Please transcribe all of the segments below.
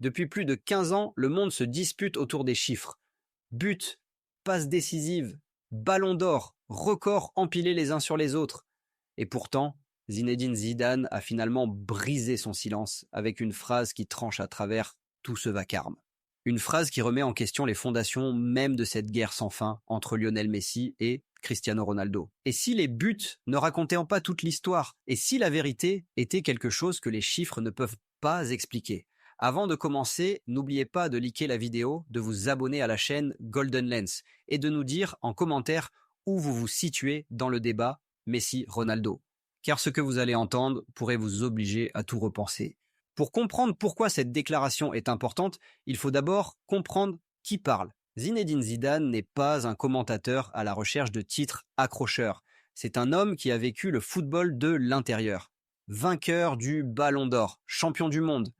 Depuis plus de 15 ans, le monde se dispute autour des chiffres. Buts, passes décisives, ballons d'or, records empilés les uns sur les autres. Et pourtant, Zinedine Zidane a finalement brisé son silence avec une phrase qui tranche à travers tout ce vacarme. Une phrase qui remet en question les fondations même de cette guerre sans fin entre Lionel Messi et Cristiano Ronaldo. Et si les buts ne racontaient pas toute l'histoire? Et si la vérité était quelque chose que les chiffres ne peuvent pas expliquer? Avant de commencer, n'oubliez pas de liker la vidéo, de vous abonner à la chaîne Golden Lens et de nous dire en commentaire où vous vous situez dans le débat Messi-Ronaldo. Car ce que vous allez entendre pourrait vous obliger à tout repenser. Pour comprendre pourquoi cette déclaration est importante, il faut d'abord comprendre qui parle. Zinedine Zidane n'est pas un commentateur à la recherche de titres accrocheurs. C'est un homme qui a vécu le football de l'intérieur. Vainqueur du Ballon d'Or, champion du monde,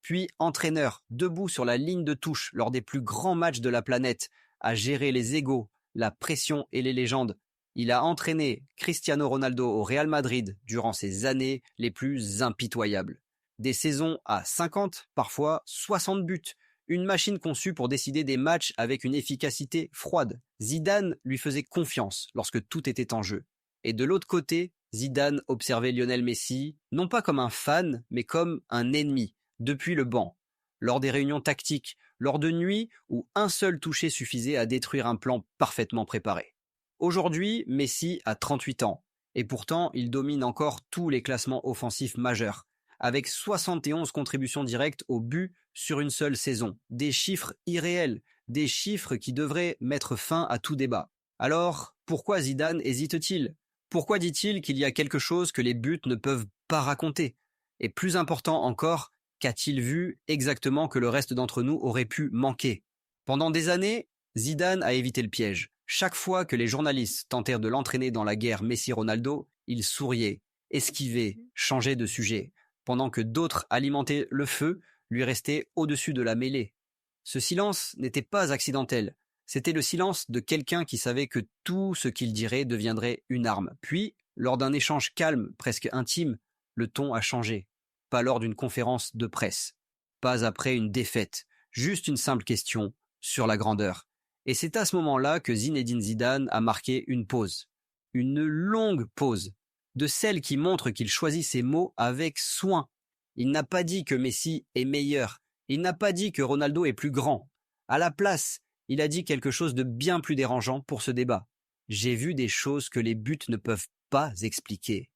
puis entraîneur, debout sur la ligne de touche lors des plus grands matchs de la planète, à gérer les égos, la pression et les légendes. Il a entraîné Cristiano Ronaldo au Real Madrid durant ses années les plus impitoyables. Des saisons à 50, parfois 60 buts. Une machine conçue pour décider des matchs avec une efficacité froide. Zidane lui faisait confiance lorsque tout était en jeu. Et de l'autre côté, Zidane observait Lionel Messi, non pas comme un fan, mais comme un ennemi, depuis le banc. Lors des réunions tactiques, lors de nuits où un seul toucher suffisait à détruire un plan parfaitement préparé. Aujourd'hui, Messi a 38 ans, et pourtant il domine encore tous les classements offensifs majeurs, avec 71 contributions directes au but sur une seule saison. Des chiffres irréels, des chiffres qui devraient mettre fin à tout débat. Alors, pourquoi Zidane hésite-t-il? Pourquoi dit-il qu'il y a quelque chose que les buts ne peuvent pas raconter? Et plus important encore, qu'a-t-il vu exactement que le reste d'entre nous aurait pu manquer? Pendant des années, Zidane a évité le piège. Chaque fois que les journalistes tentèrent de l'entraîner dans la guerre Messi-Ronaldo, il souriait, esquivait, changeait de sujet, pendant que d'autres alimentaient le feu, lui restaient au-dessus de la mêlée. Ce silence n'était pas accidentel, c'était le silence de quelqu'un qui savait que tout ce qu'il dirait deviendrait une arme. Puis, lors d'un échange calme, presque intime, le ton a changé. Pas lors d'une conférence de presse, pas après une défaite, juste une simple question sur la grandeur. Et c'est à ce moment-là que Zinedine Zidane a marqué une pause, une longue pause, de celle qui montre qu'il choisit ses mots avec soin. Il n'a pas dit que Messi est meilleur, il n'a pas dit que Ronaldo est plus grand. À la place, il a dit quelque chose de bien plus dérangeant pour ce débat. J'ai vu des choses que les buts ne peuvent pas expliquer.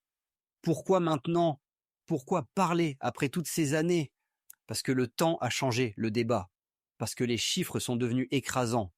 Pourquoi maintenant? Pourquoi parler après toutes ces années? Parce que le temps a changé le débat, parce que les chiffres sont devenus écrasants,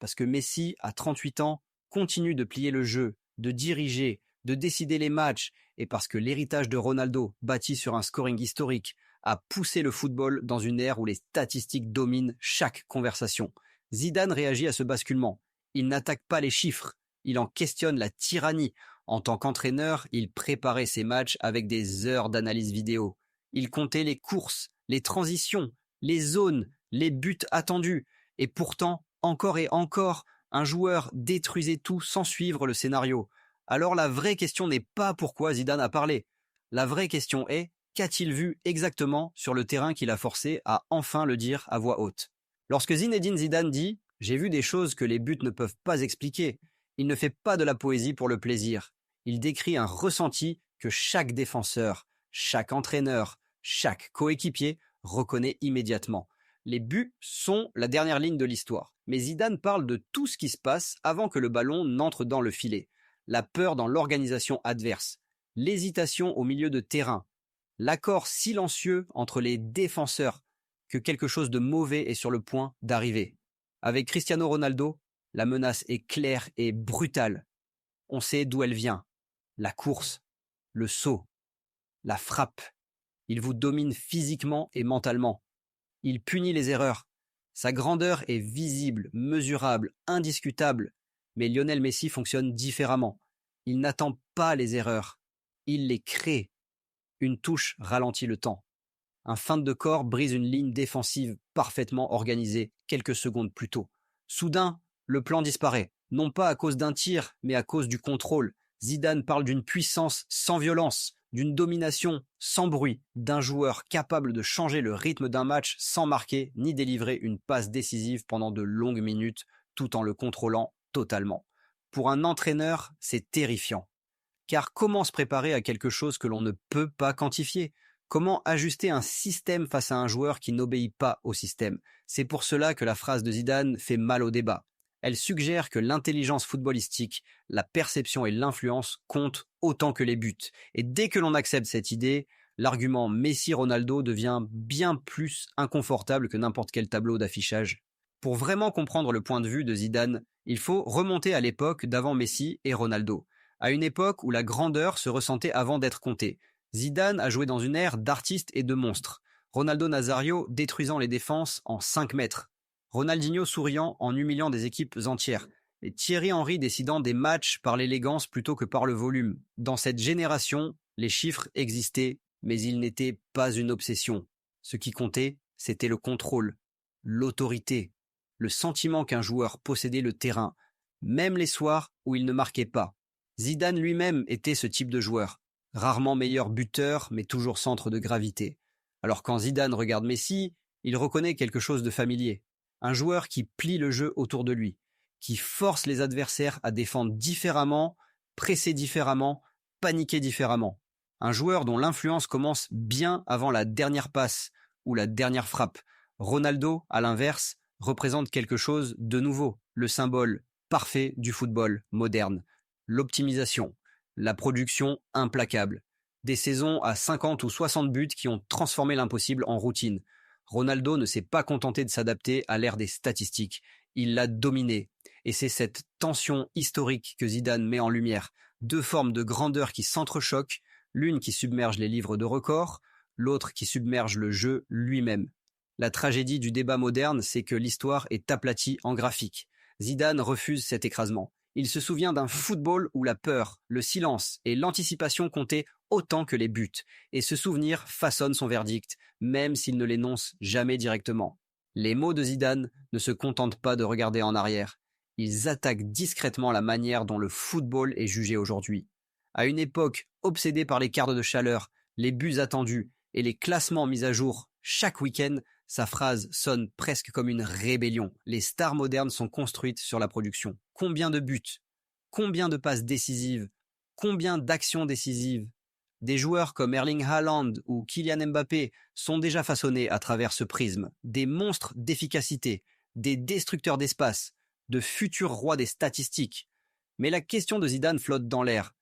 parce que Messi, à 38 ans, continue de plier le jeu, de diriger, de décider les matchs, et parce que l'héritage de Ronaldo, bâti sur un scoring historique, a poussé le football dans une ère où les statistiques dominent chaque conversation. Zidane réagit à ce basculement. Il n'attaque pas les chiffres, il en questionne la tyrannie. En tant qu'entraîneur, il préparait ses matchs avec des heures d'analyse vidéo. Il comptait les courses, les transitions, les zones, les buts attendus. Et pourtant, encore et encore, un joueur détruisait tout sans suivre le scénario. Alors la vraie question n'est pas pourquoi Zidane a parlé. La vraie question est, qu'a-t-il vu exactement sur le terrain qui l'a forcé à enfin le dire à voix haute? Lorsque Zinedine Zidane dit « J'ai vu des choses que les buts ne peuvent pas expliquer », il ne fait pas de la poésie pour le plaisir. Il décrit un ressenti que chaque défenseur, chaque entraîneur, chaque coéquipier reconnaît immédiatement. Les buts sont la dernière ligne de l'histoire. Mais Zidane parle de tout ce qui se passe avant que le ballon n'entre dans le filet. La peur dans l'organisation adverse, l'hésitation au milieu de terrain, l'accord silencieux entre les défenseurs que quelque chose de mauvais est sur le point d'arriver. Avec Cristiano Ronaldo, la menace est claire et brutale. On sait d'où elle vient. La course, le saut, la frappe. Il vous domine physiquement et mentalement. Il punit les erreurs. Sa grandeur est visible, mesurable, indiscutable. Mais Lionel Messi fonctionne différemment. Il n'attend pas les erreurs. Il les crée. Une touche ralentit le temps. Un feinte de corps brise une ligne défensive parfaitement organisée quelques secondes plus tôt. Soudain, le plan disparaît. Non pas à cause d'un tir, mais à cause du contrôle. Zidane parle d'une puissance sans violence, d'une domination sans bruit, d'un joueur capable de changer le rythme d'un match sans marquer ni délivrer une passe décisive pendant de longues minutes tout en le contrôlant totalement. Pour un entraîneur, c'est terrifiant. Car comment se préparer à quelque chose que l'on ne peut pas quantifier ? Comment ajuster un système face à un joueur qui n'obéit pas au système ? C'est pour cela que la phrase de Zidane fait mal au débat. Elle suggère que l'intelligence footballistique, la perception et l'influence comptent autant que les buts. Et dès que l'on accepte cette idée, l'argument Messi-Ronaldo devient bien plus inconfortable que n'importe quel tableau d'affichage. Pour vraiment comprendre le point de vue de Zidane, il faut remonter à l'époque d'avant Messi et Ronaldo, à une époque où la grandeur se ressentait avant d'être comptée. Zidane a joué dans une ère d'artistes et de monstres. Ronaldo Nazario détruisant les défenses en 5 mètres. Ronaldinho souriant en humiliant des équipes entières. Et Thierry Henry décidant des matchs par l'élégance plutôt que par le volume. Dans cette génération, les chiffres existaient, mais ils n'étaient pas une obsession. Ce qui comptait, c'était le contrôle, l'autorité, le sentiment qu'un joueur possédait le terrain, même les soirs où il ne marquait pas. Zidane lui-même était ce type de joueur. Rarement meilleur buteur, mais toujours centre de gravité. Alors quand Zidane regarde Messi, il reconnaît quelque chose de familier. Un joueur qui plie le jeu autour de lui, qui force les adversaires à défendre différemment, presser différemment, paniquer différemment. Un joueur dont l'influence commence bien avant la dernière passe ou la dernière frappe. Ronaldo, à l'inverse, représente quelque chose de nouveau, le symbole parfait du football moderne. L'optimisation, la production implacable. Des saisons à 50 ou 60 buts qui ont transformé l'impossible en routine. Ronaldo ne s'est pas contenté de s'adapter à l'ère des statistiques. Il l'a dominé. Et c'est cette tension historique que Zidane met en lumière. Deux formes de grandeur qui s'entrechoquent, l'une qui submerge les livres de records, l'autre qui submerge le jeu lui-même. La tragédie du débat moderne, c'est que l'histoire est aplatie en graphique. Zidane refuse cet écrasement. Il se souvient d'un football où la peur, le silence et l'anticipation comptaient autant que les buts. Et ce souvenir façonne son verdict, même s'il ne l'énonce jamais directement. Les mots de Zidane ne se contentent pas de regarder en arrière. Ils attaquent discrètement la manière dont le football est jugé aujourd'hui. À une époque obsédée par les quarts de chaleur, les buts attendus et les classements mis à jour chaque week-end, sa phrase sonne presque comme une rébellion. Les stars modernes sont construites sur la production. Combien de buts ? Combien de passes décisives ? Combien d'actions décisives ? Des joueurs comme Erling Haaland ou Kylian Mbappé sont déjà façonnés à travers ce prisme. Des monstres d'efficacité, des destructeurs d'espace, de futurs rois des statistiques. Mais la question de Zidane flotte dans l'air.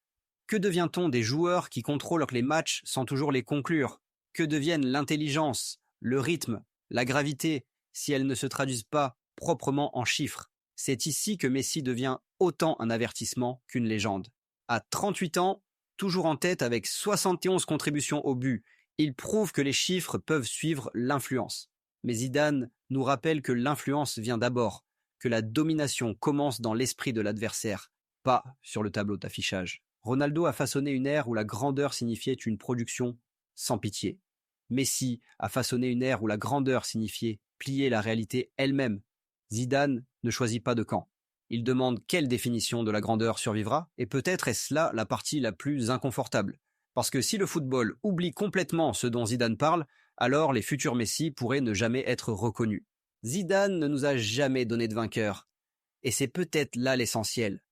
Que devient-on des joueurs qui contrôlent les matchs sans toujours les conclure ? Que deviennent l'intelligence, le rythme, la gravité, si elles ne se traduisent pas proprement en chiffres? C'est ici que Messi devient autant un avertissement qu'une légende. À 38 ans, toujours en tête avec 71 contributions au but, il prouve que les chiffres peuvent suivre l'influence. Mais Zidane nous rappelle que l'influence vient d'abord, que la domination commence dans l'esprit de l'adversaire, pas sur le tableau d'affichage. Ronaldo a façonné une ère où la grandeur signifiait une production sans pitié. Messi a façonné une ère où la grandeur signifiait plier la réalité elle-même. Zidane ne choisit pas de camp. Il demande quelle définition de la grandeur survivra, et peut-être est-ce là la partie la plus inconfortable. Parce que si le football oublie complètement ce dont Zidane parle, alors les futurs Messi pourraient ne jamais être reconnus. Zidane ne nous a jamais donné de vainqueur. Et c'est peut-être là l'essentiel.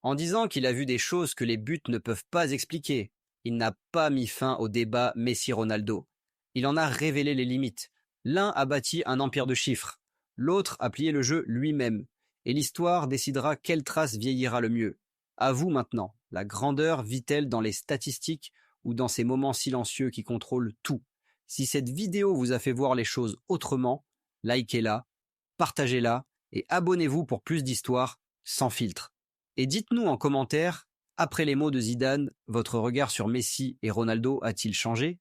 En disant qu'il a vu des choses que les buts ne peuvent pas expliquer, il n'a pas mis fin au débat Messi-Ronaldo. Il en a révélé les limites. L'un a bâti un empire de chiffres, l'autre a plié le jeu lui-même. Et l'histoire décidera quelle trace vieillira le mieux. À vous maintenant, la grandeur vit-elle dans les statistiques ou dans ces moments silencieux qui contrôlent tout? Si cette vidéo vous a fait voir les choses autrement, likez-la, partagez-la et abonnez-vous pour plus d'histoires sans filtre. Et dites-nous en commentaire, après les mots de Zidane, votre regard sur Messi et Ronaldo a-t-il changé?